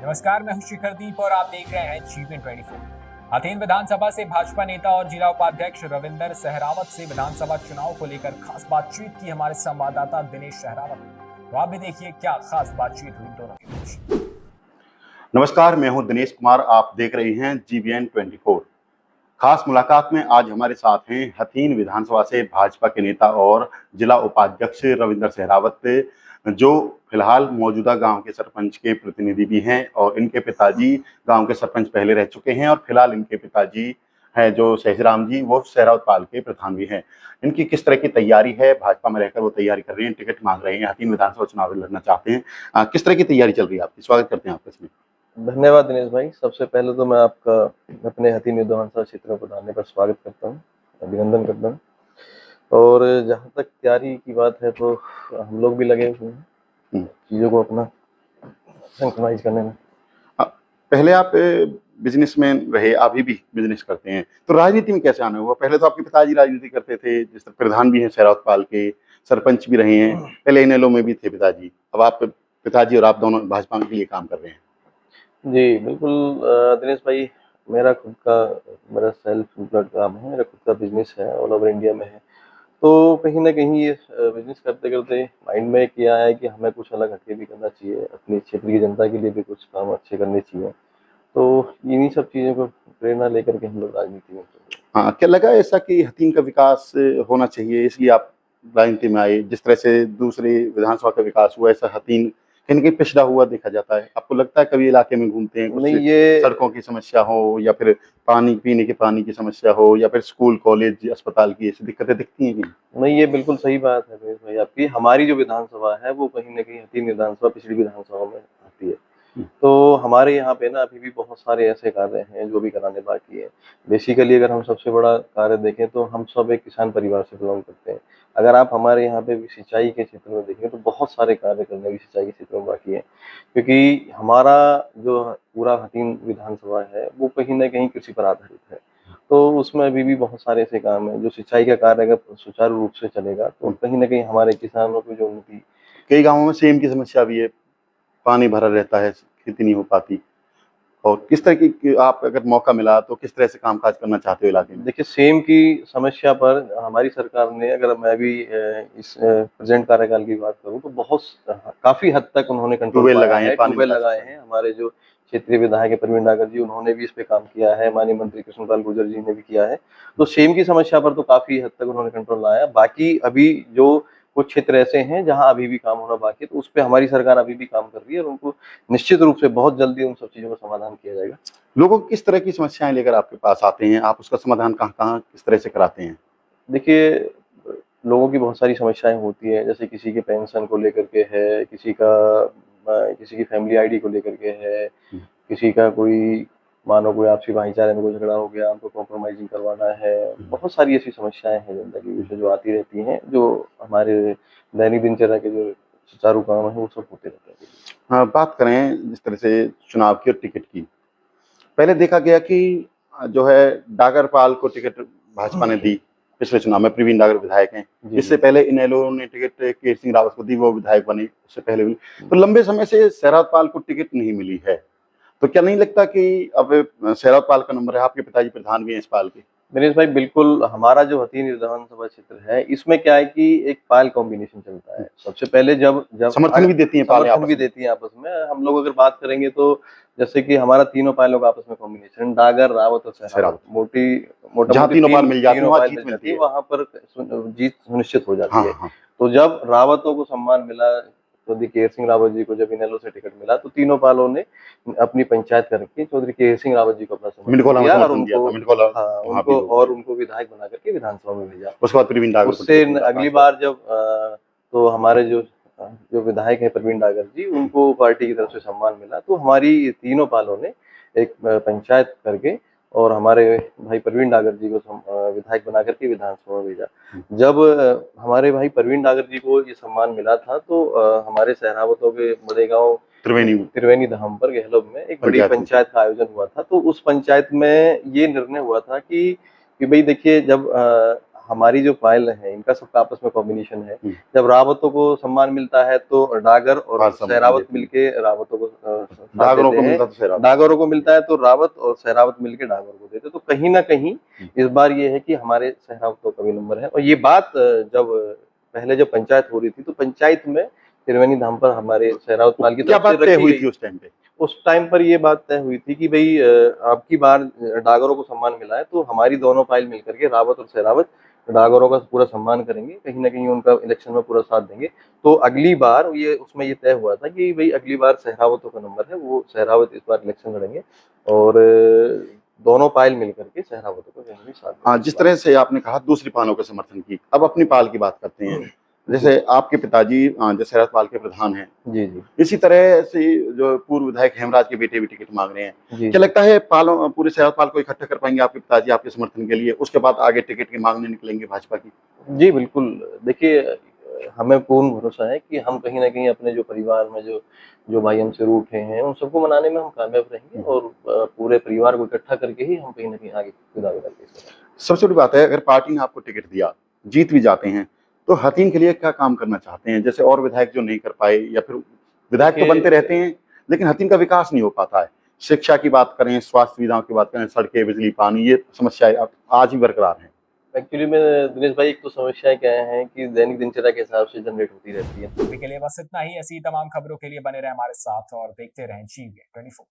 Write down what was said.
नमस्कार, मैं हूं शिखरदीप और आप देख रहे हैं जीवन 24। हथीन विधानसभा से भाजपा नेता और जिला उपाध्यक्ष रविंदर सहरावत से विधानसभा चुनाव को लेकर खास बातचीत की हमारे संवाददाता दिनेश सहरावत ने। तो आप भी देखिए क्या खास बातचीत हुई दोनों के बीच। नमस्कार, मैं हूं दिनेश कुमार। आप देख रहे हैं जीवीएन 24। खास मुलाकात में आज हमारे साथ हैं हथीन विधानसभा से भाजपा के नेता और जिला उपाध्यक्ष रविंदर सहरावत, जो फिलहाल मौजूदा गांव के सरपंच के प्रतिनिधि भी हैं और इनके पिताजी गांव के सरपंच पहले रह चुके हैं और फिलहाल इनके पिताजी हैं जो शहराम जी, वो सहरावत पाल के प्रधान भी हैं। इनकी किस तरह की तैयारी है, भाजपा में रहकर वो तैयारी कर रहे हैं, टिकट मांग रहे हैं, हथीन विधानसभा चुनाव लड़ना चाहते हैं, किस तरह की तैयारी चल रही है आपकी? स्वागत करते हैं आपका इसमें। धन्यवाद दिनेश भाई। सबसे पहले तो मैं आपका अपने हथीन विधानसभा क्षेत्र में पधारने पर स्वागत करता हूँ, अभिनंदन करता हूँ। और जहाँ तक तैयारी की बात है तो हम लोग भी लगे हुए हैं चीज़ों को अपना सिंक्रोनाइज करने में। पहले आप बिजनेसमैन रहे, अभी भी बिजनेस करते हैं, तो राजनीति में कैसे आना हुआ? पहले तो आपके पिताजी राजनीति करते थे, जिस तरह प्रधान भी हैं सहरावत पाल के, सरपंच भी रहे हैं, पहले इनेलो में भी थे पिताजी। अब आप पिताजी और आप दोनों भाजपा के लिए काम कर रहे हैं। जी बिल्कुल दिनेश भाई, मेरा सेल्फ एम्प्लॉयड काम है, मेरा खुद का बिजनेस है, ऑल ओवर इंडिया में है। तो कहीं न कहीं ये बिजनेस करते-करते माइंड में किया है कि हमें कुछ अलग हटके भी करना चाहिए, अपनी क्षेत्र की जनता के लिए भी कुछ काम अच्छे करने चाहिए। तो इन्हीं सब चीज़ों को प्रेरणा लेकर के हम लोग राजनीति में चल रहे हैं। हाँ, क्या लगा ऐसा कि हथीन का विकास होना चाहिए, इसलिए आप राजनीति में आए? जिस तरह से दूसरे विधानसभा का विकास हुआ, ऐसा हथीन कहीं न कहीं पिछड़ा हुआ देखा जाता है। आपको लगता है कभी इलाके में घूमते हैं, कुछ नहीं, ये सड़कों की समस्या हो या फिर पानी पीने के पानी की समस्या हो या फिर स्कूल, कॉलेज, अस्पताल की ऐसी दिक्कतें दिखती हैं कि? नहीं, ये बिल्कुल सही बात है दिनेश भाई आपकी। हमारी जो विधानसभा है वो कहीं न कहीं हथीन विधानसभा पिछड़ी विधानसभा में आती है। तो हमारे यहाँ पे ना अभी भी बहुत सारे ऐसे कार्य हैं जो भी कराने बाकी हैं। बेसिकली अगर हम सबसे बड़ा कार्य देखें तो हम सब एक किसान परिवार से बिलॉन्ग करते हैं। अगर आप हमारे यहाँ पे भी सिंचाई के क्षेत्र में देखें तो बहुत सारे कार्य करने भी सिंचाई के क्षेत्र में बाकी हैं। क्योंकि हमारा जो पूरा हथीन विधानसभा है वो कहीं न कहीं कृषि पर आधारित है। तो उसमें अभी भी बहुत सारे ऐसे काम हैं जो सिंचाई का कार्य अगर सुचारू रूप से चलेगा तो कहीं न कहीं हमारे किसानों की जो उन्नति। कई गाँवों में सेम की समस्या भी है, पानी भरा रहता है, खेती नहीं हो पाती। और किस तरह की आप अगर मौका मिला तो किस तरह से कामकाज करना चाहते हो इलाके में? देखिए, सेम की समस्या पर हमारी सरकार ने, अगर मैं भी इस प्रेज़ेंट कार्यकाल की बात करूँ तो काफ़ी हद तक उन्होंने कंट्रोल ट्यूबवेल पाया लगाए हैं, है। पानी ट्यूबवेल निकासी लगाए हैं। हमारे जो क्षेत्रीय विधायक हैं प्रवीण डागर जी, उन्होंने भी इस पे काम किया है। माननीय मंत्री कृष्णपाल गुर्जर जी ने भी किया है। तो सेम की समस्या पर तो काफ़ी हद तक उन्होंने कंट्रोल लाया। बाकी अभी जो कुछ क्षेत्र ऐसे हैं जहाँ अभी भी काम होना बाकी है, तो उस पे हमारी सरकार अभी भी काम कर रही है और उनको निश्चित रूप से बहुत जल्दी उन सब चीज़ों का समाधान किया जाएगा। लोगों को किस तरह की समस्याएं लेकर आपके पास आते हैं? आप उसका समाधान कहाँ-कहाँ किस तरह से कराते हैं? देखिए, लोगों की बहुत सारी समस्याएँ होती हैं, जैसे किसी के पेंशन को लेकर के है, किसी की फैमिली आईडी को लेकर के है, किसी का कोई मानो कोई आपसी भाईचारे में कोई झगड़ा हो गया, उनको कॉम्प्रोमाइज़िंग करवाना है। बहुत सारी ऐसी समस्याएँ हैं ज़िंदगी में जो आती रहती हैं, जो हमारे दैनिक दिनचर्या के जो सुचारू काम हैं, वो सब होते रहते हैं। हाँ, बात करें जिस तरह से चुनाव की और टिकट की। पहले देखा गया कि जो है डागरपाल को टिकट भाजपा ने दी, पिछले चुनाव में प्रवीण डागर विधायक हैं। इससे पहले इनेलो ने टिकट केर सिंह रावत को दी, वो विधायक बने, उससे पहले भी। तो लंबे समय से सहरावत पाल को टिकट नहीं मिली है। तो क्या नहीं लगता कि अब सहरावत पाल का नंबर है? आपके पिताजी प्रधान भी हैं इस पाल के। दिनेश भाई, बिल्कुल हमारा जो हथीन विधानसभा क्षेत्र है, इसमें क्या है कि एक पायल कॉम्बिनेशन चलता है। सबसे पहले जब जब समर्थन भी देती हैं पालें समर्थन आपस भी में। देती हैं आपस में। हम लोग अगर बात करेंगे तो जैसे कि हमारा तीनों पायलों का आपस में कॉम्बिनेशन डागर, रावत और सहरावत, सहरावत। मोटा-मोटी जहाँ तीनों पाल मिल जाती हैं, तीनों वहाँ पायल जीत मिल मिलती जाती है, है। वहाँ पर जीत सुनिश्चित हो जाती हाँ, है। हाँ। तो जब रावतों को सम्मान मिला, चौधरी केर सिंह रावत जी को जब इनेलो से टिकट मिला, तो तीनों पालों ने अपनी पंचायत करके चौधरी केर सिंह रावत जी को अपना मिंडकोला समर्थन में दिया और समर्थन दिया था, मिंडकोला वहाँ भी लोग थे। उनको विधायक बना करके विधानसभा में भेजा। उसके बाद प्रवीण डागर को उससे टिकट मिला अगली भाजपा। बार जब तो हमारे जो विधायक हैं प्रवीण डागर जी, उनको पार्टी की तरफ से सम्मान मिला, तो हमारी तीनों पालों ने एक पंचायत करके और हमारे भाई प्रवीण डागर जी को विधायक बना करके विधानसभा में भेजा। जब हमारे भाई प्रवीण डागर जी को ये सम्मान मिला था तो हमारे सहरावतों के बड़े गाँव त्रिवेणी धाम पर गहलोत में एक बड़ी पंचायत का आयोजन हुआ था। तो उस पंचायत में ये निर्णय हुआ था कि भई देखिए, जब हमारी जो फाइल है इनका सबका आपस में कॉम्बिनेशन है। हम्म। जब रावतों को सम्मान मिलता है तो डागर और हाँ, सम्मान सहरावत देते हैं। मिलके रावतों को साथ डागरों देते को हैं। मिलता तो सहरावत। डागरों को मिलता है तो रावत और सहरावत मिलके डागर को देते हैं। तो कहीं ना कहीं इस बार ये है कि हमारे सहरावतों का भी नंबर है। और ये बात जब पहले जब पंचायत हो रही थी तो पंचायत में त्रिवेणी धाम पर हमारे सहरावत पाल की क्या तरफ से बात तय रखी हुई गई। थी उस टाइम पे? उस टाइम पर ये बात तय हुई थी कि भाई आपकी बार डागरों को सम्मान मिला है तो हमारी दोनों फाइल मिलकर के रावत और सहरावत डागरों का पूरा सम्मान करेंगे, कहीं ना कहीं उनका इलेक्शन में पूरा साथ देंगे। तो अगली बार ये उसमें ये तय हुआ था कि भाई अगली बार सहरावतों का नंबर है, वो सहरावत इस बार इलेक्शन लड़ेंगे और दोनों पायल मिलकर के सहरावतों को कहीं भी साथ हाँ, देंगे। जिस तरह से आपने कहा दूसरी पालों का समर्थन की, अब अपनी पाल की बात करते हैं। जैसे आपके पिताजी जो सहरावत पाल के प्रधान हैं, जी जी इसी तरह से जो पूर्व विधायक हेमराज के बेटे भी टिकट मांग रहे हैं, जी क्या लगता है पालों पूरे सहरावत पाल को इकट्ठा कर पाएंगे आपके पिताजी आपके समर्थन के लिए? उसके बाद आगे टिकट की मांगने निकलेंगे भाजपा की? जी, बिल्कुल। देखिए, हमें पूर्ण भरोसा है कि हम कहीं न कहीं अपने जो परिवार में जो जो भाई हमसे रूठे हैं, उन सबको मनाने में हम कामयाब रहेंगे और पूरे परिवार को इकट्ठा करके ही हम कहीं न कहीं आगे दावेदारी कर सकते हैं। सबसे बड़ी बात है, अगर पार्टी ने आपको टिकट दिया, जीत भी जाते हैं, तो हथीन के लिए क्या काम करना चाहते हैं? जैसे और विधायक जो नहीं कर पाए, या फिर विधायक तो बनते रहते हैं, लेकिन हथीन का विकास नहीं हो पाता है। शिक्षा की बात करें, स्वास्थ्य सुविधाओं की बात करें, सड़कें, बिजली, पानी, ये समस्याएं अब आज भी बरकरार हैं। एक्चुअली में दिनेश भाई, एक तो समस्याएँ क्या हैं कि दैनिक दिनचर्या के हिसाब से जनरेट होती रहती है। अभी के लिए बस इतना ही। ऐसी तमाम खबरों के लिए बने रहे हमारे साथ और देखते रहें GVN 24।